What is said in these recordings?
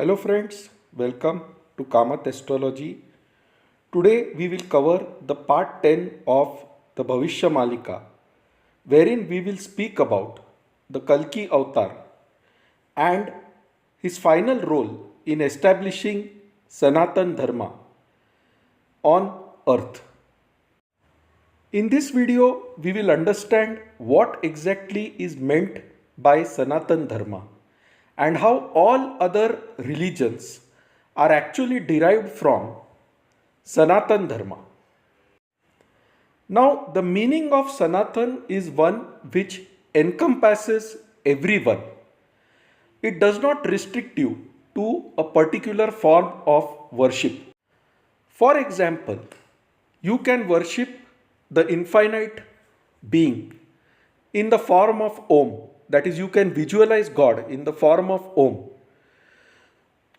Hello friends, welcome to Kamath Astrology. Today we will cover the part 10 of the Bhavishya Malika, wherein we will speak about the Kalki avatar and his final role in establishing Sanatan Dharma on earth. In this video, we will understand what exactly is meant by Sanatan Dharma and how all other religions are actually derived from Sanatan Dharma. Now, the meaning of Sanatan is one which encompasses everyone. It does not restrict you to a particular form of worship. For example, you can worship the infinite being in the form of Om. That is, you can visualize God in the form of Om.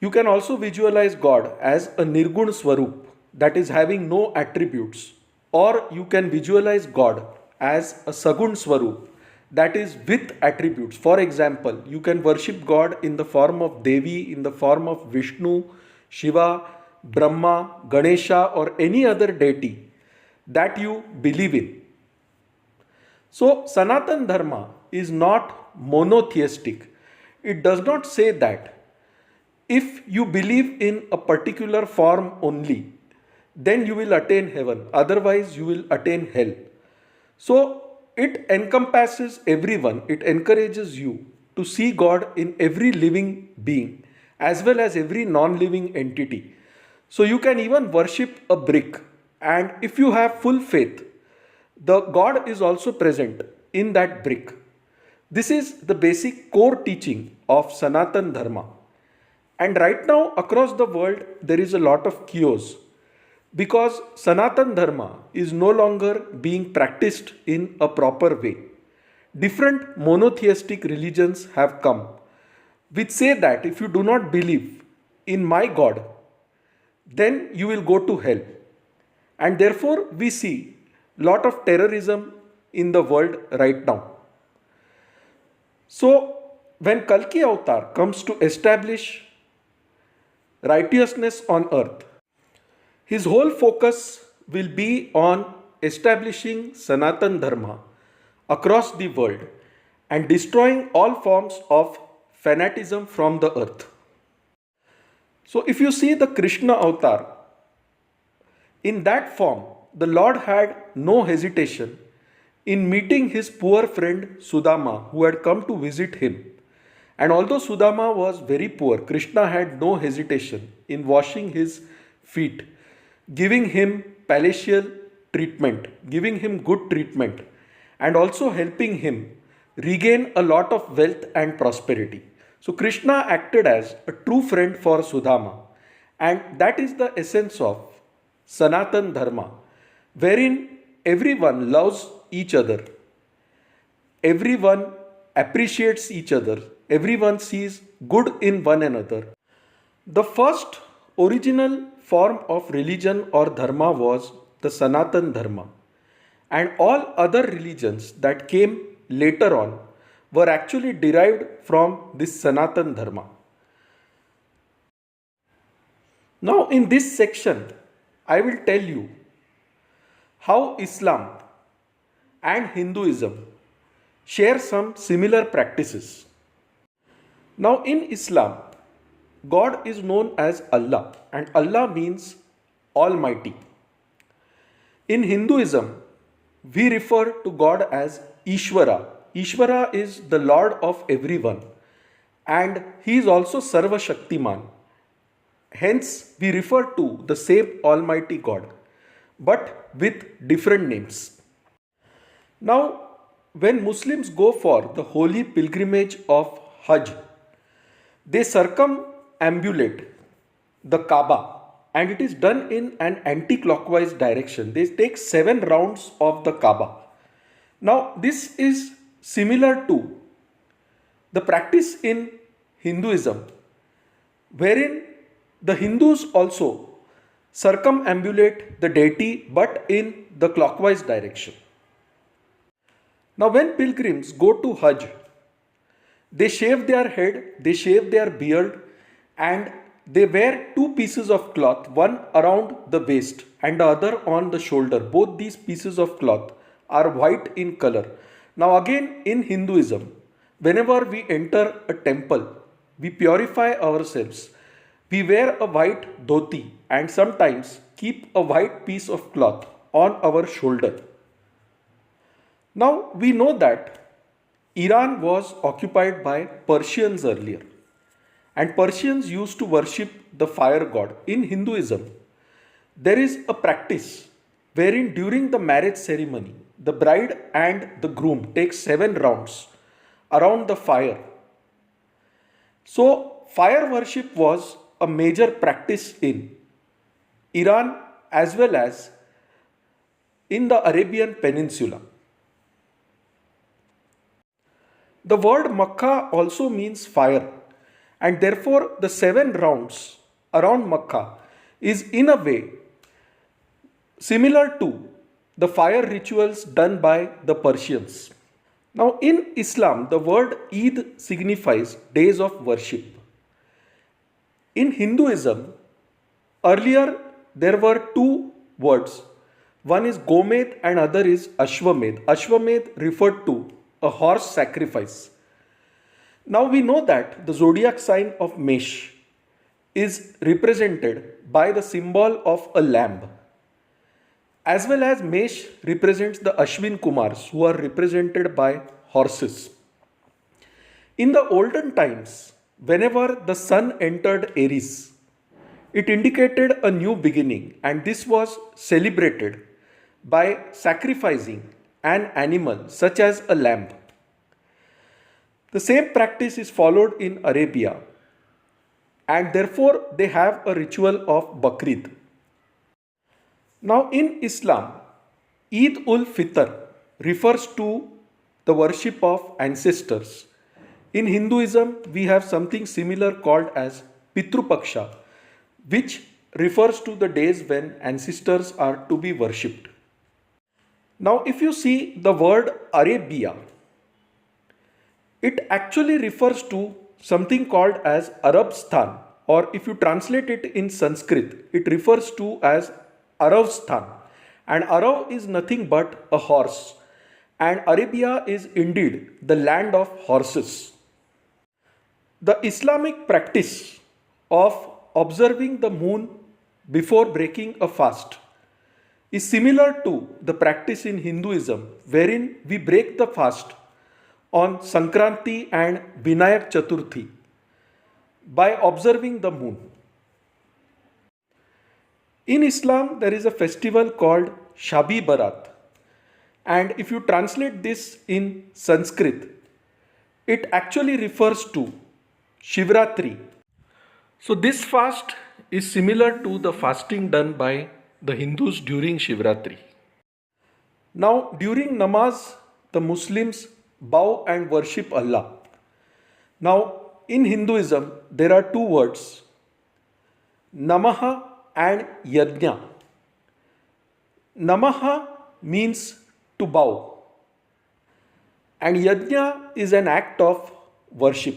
You can also visualize God as a Nirgun Swarup, that is having no attributes. Or you can visualize God as a Sagun Swarup, that is with attributes. For example, you can worship God in the form of Devi, in the form of Vishnu, Shiva, Brahma, Ganesha, or any other deity that you believe in. So, Sanatan Dharma is not monotheistic. It does not say that if you believe in a particular form only, then you will attain heaven, otherwise, you will attain hell. So, it encompasses everyone, it encourages you to see God in every living being as well as every non living entity. So, you can even worship a brick, and if you have full faith, the God is also present in that brick. This is the basic core teaching of Sanatan Dharma. And right now, across the world, there is a lot of chaos because Sanatan Dharma is no longer being practiced in a proper way. Different monotheistic religions have come which say that if you do not believe in my God, then you will go to hell. And therefore, we see lot of terrorism in the world right now. So, when Kalki avatar comes to establish righteousness on earth, his whole focus will be on establishing Sanatan Dharma across the world and destroying all forms of fanaticism from the earth. So, if you see the Krishna avatar, in that form, the Lord had no hesitation in meeting his poor friend Sudama, who had come to visit him. And although Sudama was very poor, Krishna had no hesitation in washing his feet, giving him palatial treatment, giving him good treatment, and also helping him regain a lot of wealth and prosperity. So Krishna acted as a true friend for Sudama, and that is the essence of Sanatan Dharma, wherein everyone loves each other, everyone appreciates each other, everyone sees good in one another. The first original form of religion or dharma was the Sanatan Dharma, and all other religions that came later on were actually derived from this Sanatan Dharma. Now, in this section, I will tell you how Islam and Hinduism share some similar practices. Now, in Islam, God is known as Allah, and Allah means Almighty. In Hinduism, we refer to God as Ishvara. Ishvara is the Lord of everyone, and He is also Sarva Shaktiman. Hence, we refer to the same Almighty God, but with different names. Now, when Muslims go for the holy pilgrimage of Hajj, they circumambulate the Kaaba, and it is done in an anti-clockwise direction. They take 7 rounds of the Kaaba. Now, this is similar to the practice in Hinduism, wherein the Hindus also circumambulate the deity but in the clockwise direction. Now, when pilgrims go to Hajj, they shave their head, they shave their beard, and they wear two pieces of cloth, one around the waist and the other on the shoulder. Both these pieces of cloth are white in color. Now, again, in Hinduism, whenever we enter a temple, we purify ourselves. We wear a white dhoti and sometimes keep a white piece of cloth on our shoulder. Now, we know that Iran was occupied by Persians earlier, and Persians used to worship the fire god. In Hinduism, there is a practice wherein during the marriage ceremony, the bride and the groom take 7 rounds around the fire. So, fire worship was a major practice in Iran as well as in the Arabian Peninsula. The word Makkah also means fire, and therefore the 7 rounds around Makkah is in a way similar to the fire rituals done by the Persians. Now, in Islam, the word Eid signifies days of worship. In Hinduism, earlier there were two words. One is Gomed and other is Ashwamed. Ashwamed referred to a horse sacrifice. Now we know that the zodiac sign of Mesh is represented by the symbol of a lamb, as well as Mesh represents the Ashwin Kumars, who are represented by horses. In the olden times, whenever the sun entered Aries, it indicated a new beginning, and this was celebrated by sacrificing an animal such as a lamb. The same practice is followed in Arabia, and therefore they have a ritual of Bakrid. Now, in Islam, Eid ul Fitr refers to the worship of ancestors. In Hinduism, we have something similar called as Pitru Paksha, which refers to the days when ancestors are to be worshipped. Now, if you see the word Arabia, it actually refers to something called as Arabstan, or if you translate it in Sanskrit, it refers to as Aravstan, and Arav is nothing but a horse, and Arabia is indeed the land of horses. The Islamic practice of observing the moon before breaking a fast is similar to the practice in Hinduism, wherein we break the fast on Sankranti and Vinayak Chaturthi by observing the moon. In Islam, there is a festival called Shabi Barat, and if you translate this in Sanskrit, it actually refers to Shivratri. So, this fast is similar to the fasting done by the Hindus during Shivratri. Now, during namaz, the Muslims bow and worship Allah. Now, in Hinduism, there are two words, Namaha and Yajna. Namaha means to bow, and Yajna is an act of worship.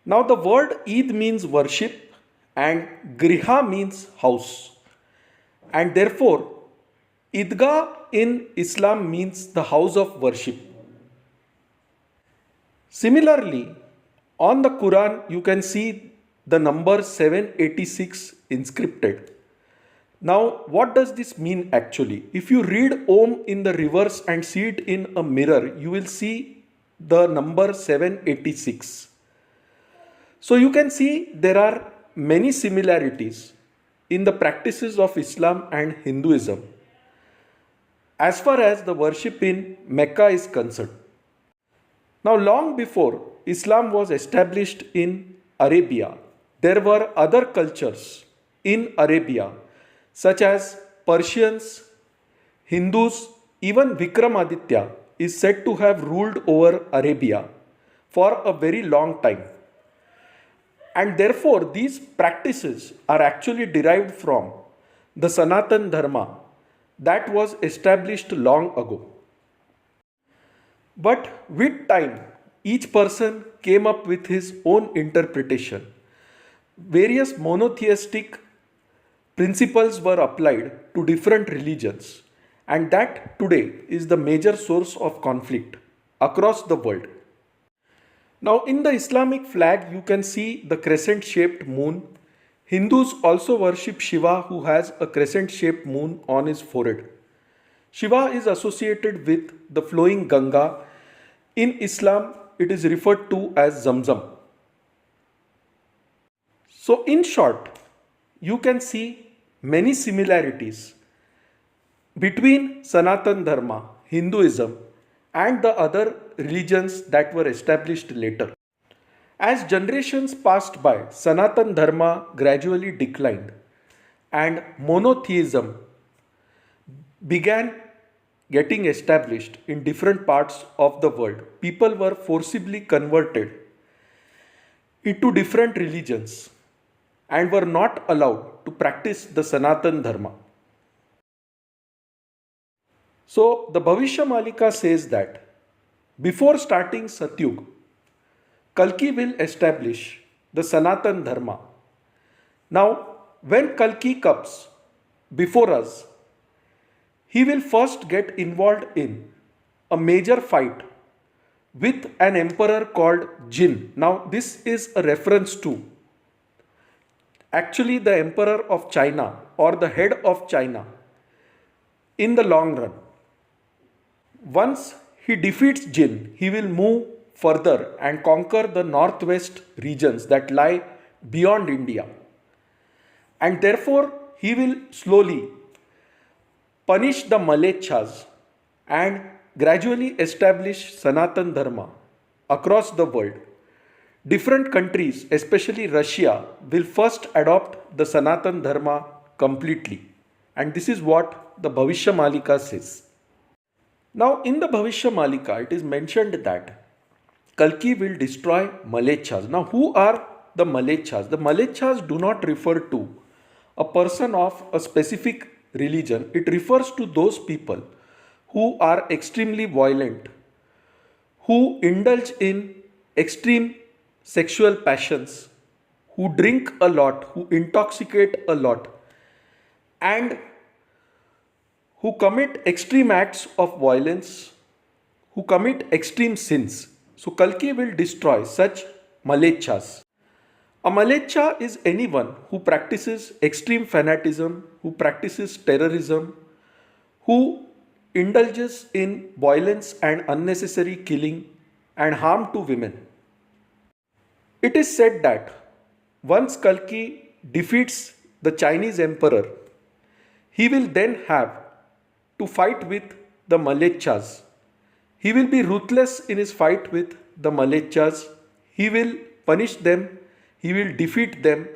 Now, the word Eid means worship and Griha means house, and therefore Idgah in Islam means the house of worship. Similarly, on the Quran, you can see the number 786 inscripted. Now, what does this mean actually? If you read Om in the reverse and see it in a mirror, you will see the number 786. So, you can see there are many similarities in the practices of Islam and Hinduism as far as the worship in Mecca is concerned. Now, long before Islam was established in Arabia, there were other cultures in Arabia, such as Persians, Hindus, even Vikramaditya is said to have ruled over Arabia for a very long time. And therefore, these practices are actually derived from the Sanatan Dharma that was established long ago. But with time, each person came up with his own interpretation. Various monotheistic principles were applied to different religions, and that today is the major source of conflict across the world. Now, in the Islamic flag, you can see the crescent shaped moon. Hindus also worship Shiva, who has a crescent shaped moon on his forehead. Shiva is associated with the flowing Ganga. In Islam, it is referred to as Zamzam. So, in short, you can see many similarities between Sanatan Dharma, Hinduism, and the other religions that were established later. As generations passed by, Sanatan Dharma gradually declined and monotheism began getting established in different parts of the world. People were forcibly converted into different religions and were not allowed to practice the Sanatan Dharma. So, the Bhavishya Malika says that before starting satyug, Kalki will establish the Sanatan Dharma. Now, when Kalki comes before us, he will first get involved in a major fight with an emperor called Jin. Now, this is a reference to actually the emperor of China or the head of China in the long run. Once he defeats Jin, he will move further and conquer the northwest regions that lie beyond India. And therefore, he will slowly punish the Malechas and gradually establish Sanatan Dharma across the world. Different countries, especially Russia, will first adopt the Sanatan Dharma completely. And this is what the Bhavishya Malika says. Now, in the Bhavishya Malika, it is mentioned that Kalki will destroy Malechas. Now, who are the Malechas? The Malechas do not refer to a person of a specific religion. It refers to those people who are extremely violent, who indulge in extreme sexual passions, who drink a lot, who intoxicate a lot, and who commit extreme acts of violence, who commit extreme sins. So Kalki will destroy such Malechas. A Malecha is anyone who practices extreme fanatism, who practices terrorism, who indulges in violence and unnecessary killing and harm to women. It is said that once Kalki defeats the Chinese emperor, he will then have to fight with the Malechas. He will be ruthless in his fight with the Malechas. He will punish them, he will defeat them,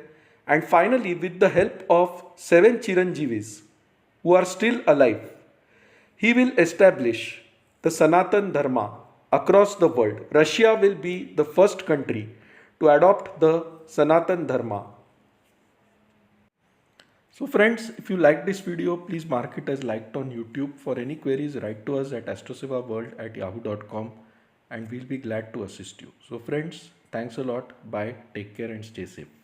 and finally, with the help of 7 Chiranjeevis who are still alive, he will establish the Sanatan Dharma across the world. Russia will be the first country to adopt the Sanatan Dharma. So friends, if you like this video, please mark it as liked on YouTube. For any queries, write to us at astrosevaworld@yahoo.com and we'll be glad to assist you. So friends, thanks a lot. Bye. Take care and stay safe.